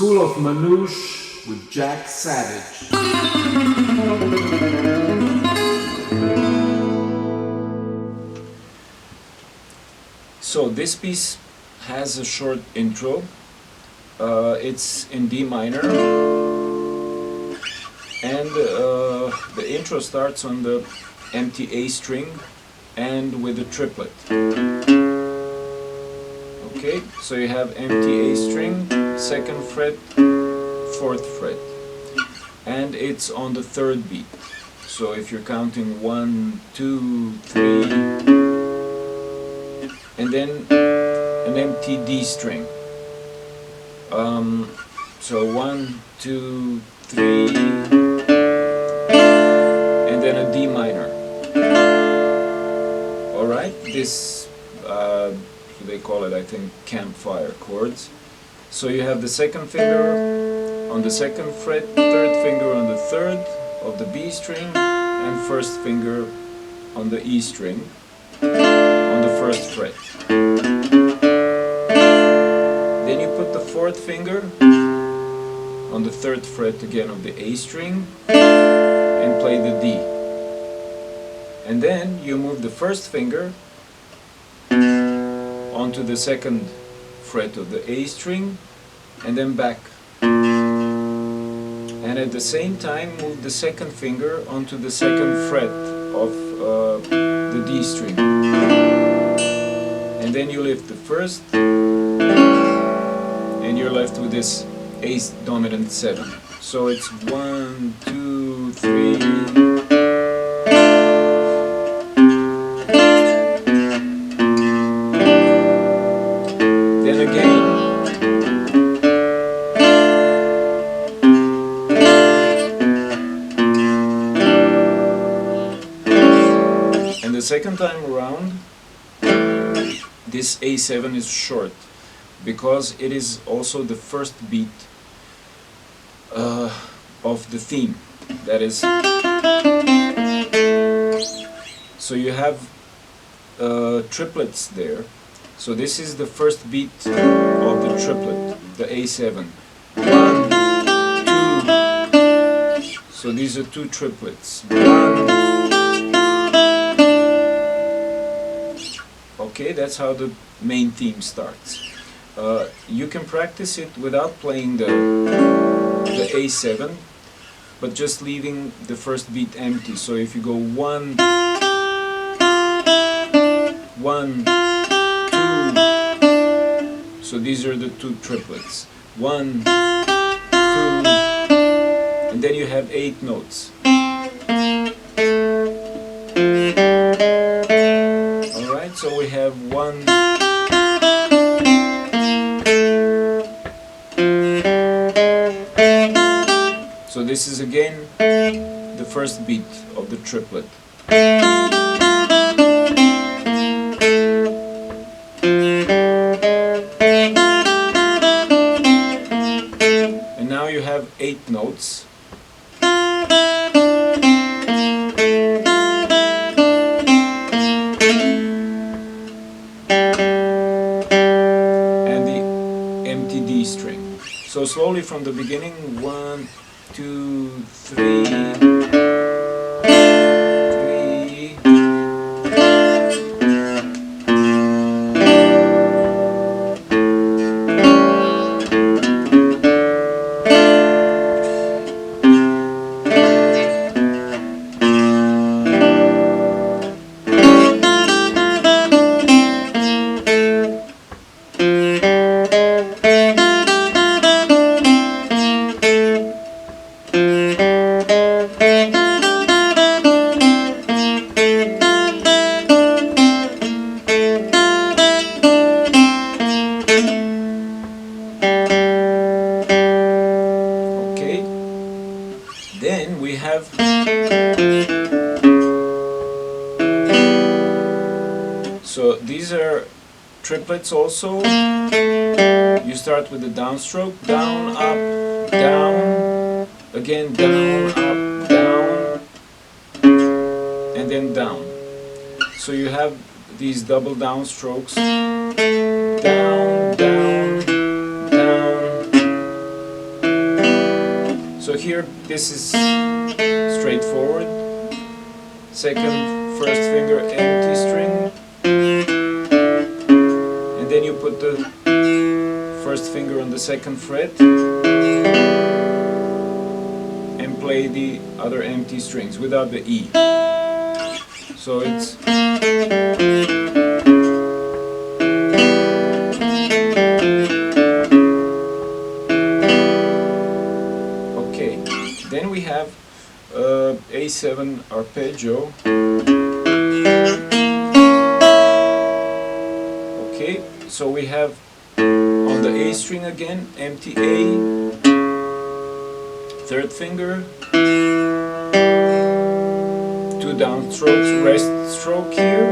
School of Manouche with Jack Savage. So this piece has a short intro. It's in D minor, and the intro starts on the empty A string and with a triplet. Okay, so you have empty A string, 2nd fret, 4th fret, and it's on the 3rd beat. So if you're counting 1, 2, 3, and then an empty D string. So 1, 2, 3, and then a D minor. Alright, this they call it, I think, Campfire chords. So you have the 2nd finger on the 2nd fret, 3rd finger on the 3rd of the B string, and 1st finger on the E string on the 1st fret. Then you put the 4th finger on the 3rd fret again of the A string and play the D. And then you move the 1st finger onto the 2nd fret of the A string and then back. And at the same time move the 2nd finger onto the 2nd fret of the D string. And then you lift the 1st and you're left with this A dominant 7. So it's 1, 2, 3. The second time around, this A7 is short because it is also the 1st beat of the theme. That is, so you have triplets there. So this is the 1st beat of the triplet, the A7. 1, 2. So these are 2 triplets. 1. Okay, that's how the main theme starts. You can practice it without playing the A7, but just leaving the 1st beat empty. So if you go 1, 1, 2, so these are the 2 triplets. 1, 2, and then you have 8 notes. So we have 1, so this is again the 1st beat of the triplet. And now you have 8 notes. So slowly from the beginning, 1, 2, 3, 3. Then we have so these are triplets also. You start with the downstroke, down, up, down, again down, up, down, and then down. So you have these double downstrokes, down, down, down, So here this is straightforward. Second, first finger, empty string, and then you put the first finger on the second fret and play the other empty strings without the E. So it's okay. Then we have A7 arpeggio. Okay, so we have on the A string again, empty A, third finger, two downstrokes, rest stroke here,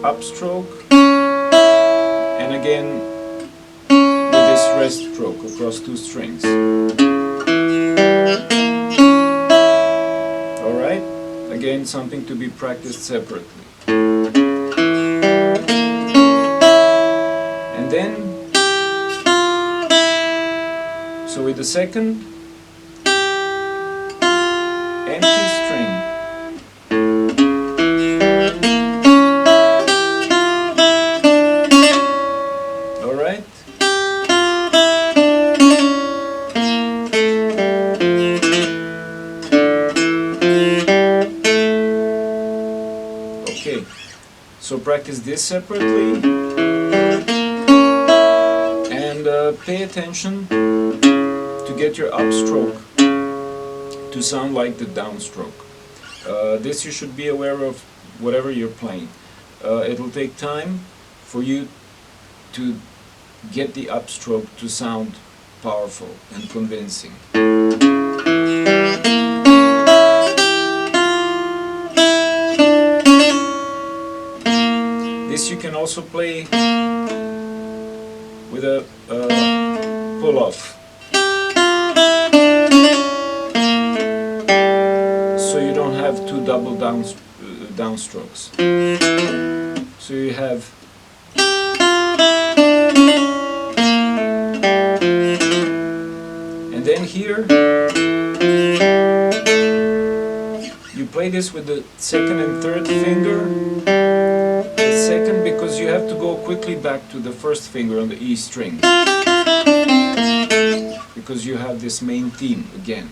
upstroke, and again with this rest stroke across two strings. Alright, again something to be practiced separately. And then, so with the second, empty string, alright? Okay, so practice this separately. Pay attention to get your upstroke to sound like the downstroke. This you should be aware of whatever you're playing. It'll take time for you to get the upstroke to sound powerful and convincing. This you can also play with a pull-off, so you don't have two double downstrokes. So you have and then here you play this with the second and third finger. Second, because you have to go quickly back to the first finger on the E string, because you have this main theme again.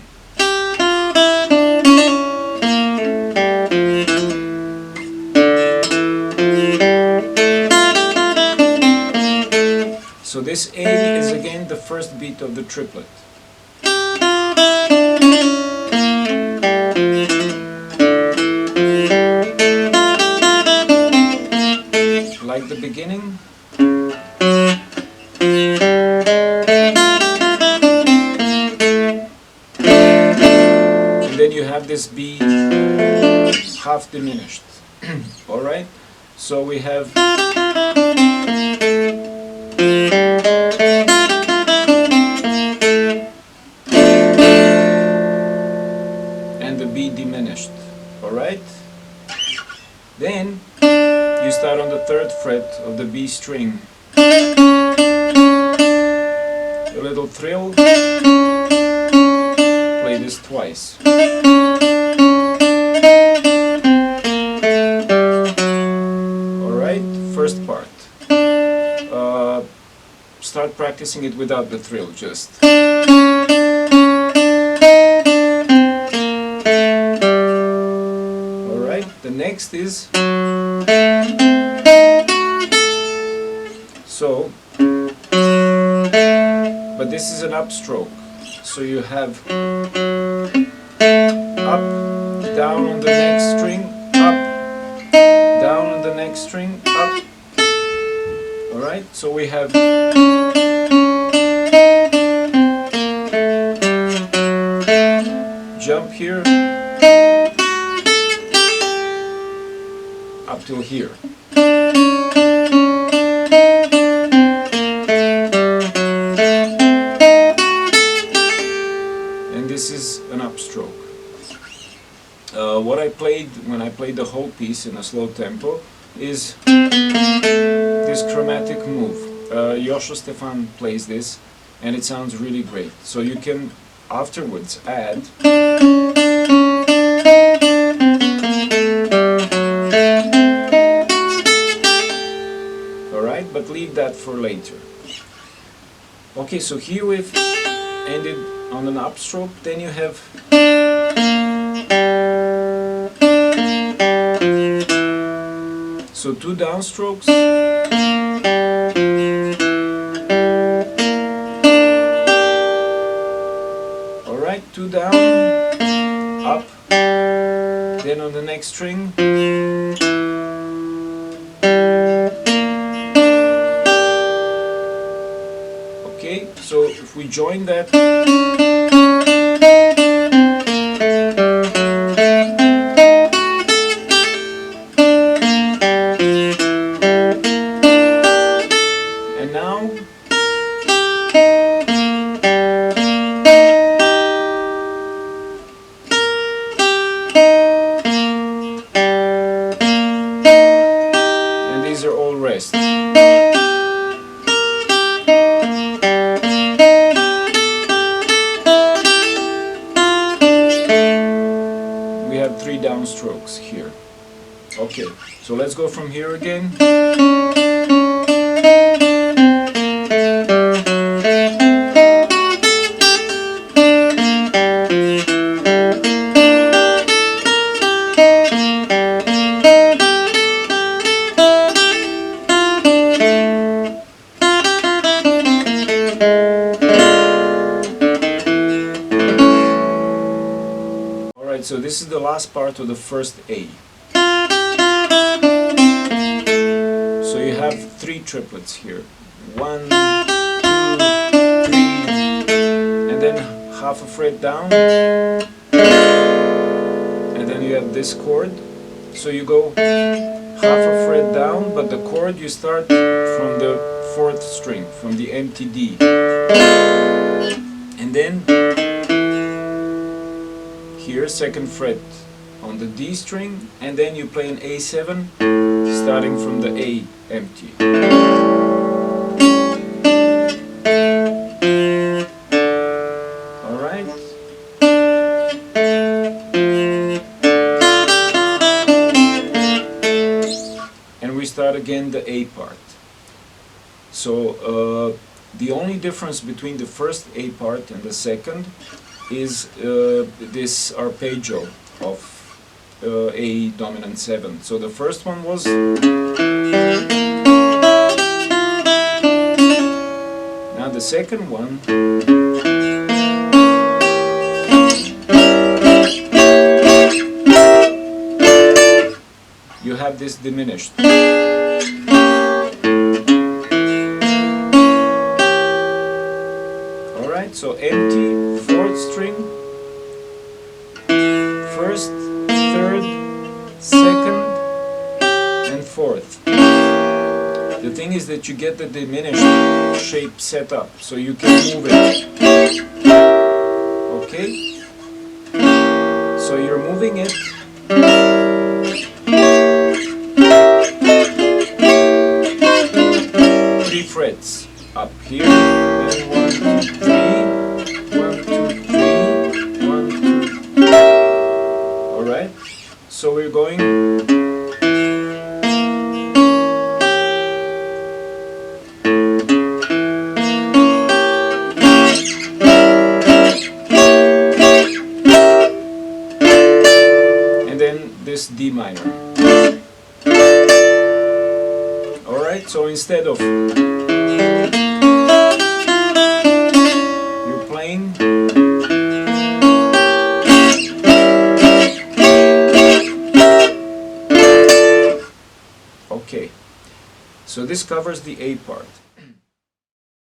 So this A is again the first beat of the triplet. Like the beginning. And then you have this B half diminished. Alright? So we have and the B diminished. Alright? Then you start on the third fret of the B string. A little trill. Play this twice. Alright, first part. Start practicing it without the trill, just. Alright, the next is so, but this is an upstroke, so you have up, down on the next string, up, down on the next string, up. Alright, so we have jump here, up till here. This is an upstroke. What I played when I played the whole piece in a slow tempo is this chromatic move. Joscho Stephan plays this and it sounds really great. So you can afterwards add alright, but leave that for later. Okay, so here we've ended on an upstroke, then you have so 2 downstrokes, alright, 2 down, up, then on the next string, okay, so if we join that, and now and these are all rest. We have 3 downstrokes here. Okay, so let's go from here again. Alright, so this is the last part of the first A. So you have 3 triplets here. 1, 2, 3, and then half a fret down, and then you have this chord. So you go half a fret down, but the chord you start from the 4th string, from the empty D. And then here 2nd fret on the D string, and then you play an A7 starting from the A empty. Alright. And we start again the A part. So the only difference between the first A part and the second is this arpeggio of A dominant 7. So the first one was, now the second one you have this diminished. Alright, so empty 4th string, 1st, 3rd, 2nd, and 4th. The thing is that you get the diminished shape set up, so you can move it. Okay? So you're moving it. 3 frets up here, then 1, 2, 3, 1, 2, 3, 1, 2. Alright? So we're going. And then this D minor. Alright, so instead of you're playing okay, so this covers the A part.